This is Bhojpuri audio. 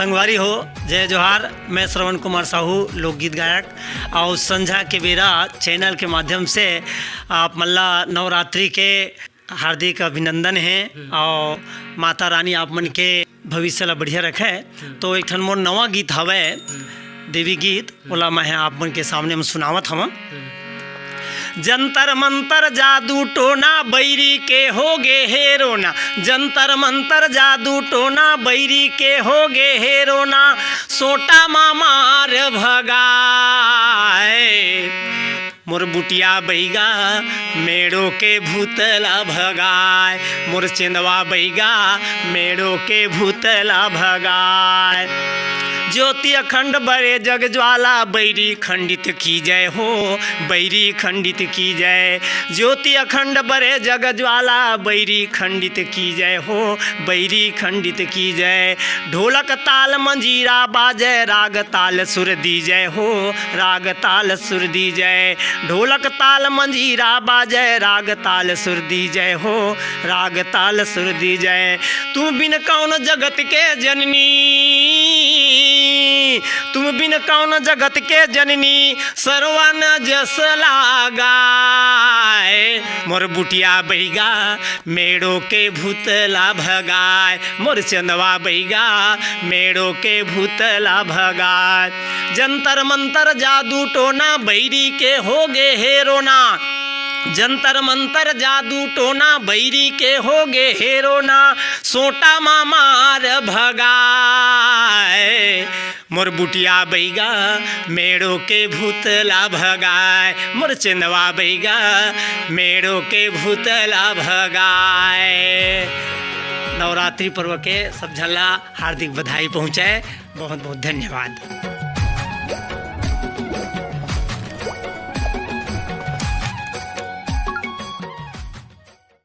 संगवारी हो जय जोहार। मैं श्रवण कुमार साहू लोकगीत गायक और संझा के बेरा चैनल के माध्यम से आप मल्ला नवरात्रि के हार्दिक अभिनंदन है और माता रानी आप मन के भविष्य ला बढ़िया रखे। तो एक ठन मोर नवा गीत हवे देवी गीत ओला मैं आप मन के सामने में सुनावत हवा। जंतर मंतर जादू टोना बैरी के होगे हेरोना, जंतर मंतर जादू टोना बैरी के होगे हेरोना, सोटा मामार भगाए मोर बुटिया बैगा मेड़ो के भूतला भगाए, मोर चंदवा बैगा मेड़ो के भूतला भगाए। ज्योति अखंड बड़े जग ज्वाला बैरी खंडित की जय हो, बैरी खंडित की जय। ज्योति अखंड बड़े जग ज्वाला बैरी खंडित की जय हो, बैरी खंडित की जय। ढोलक ताल मंजीरा बाजय राग ताल सुर दी जय हो, राग ताल सुर दी जय। ढोलक ताल मंजीरा बाजय राग ताल सुर दी जय हो, राग ताल सुर दी जय। तू बिन कौन जगत के जननी, तुम बिन कौन जगत के जननी, सरवन जस लागाए मोर बुटिया बैगा मेड़ो के भूतला भगाए, मोर चंदवा बैगा मेड़ो के भूतला भगाए। जंतर मंतर जादू टोना बैरी के होगे हेरोना, जंतर मंतर जादू टोना बैरी के होगे हेरोना, सोटा मामार भगाए मोर बुटिया बैगा मेड़ो के भूतला भगाए, मोर चंदवा बैगा मेड़ो के भूतला भगाए। नवरात्रि पर्व के सब झल्ला हार्दिक बधाई पहुँचाए। बहुत बहुत धन्यवाद।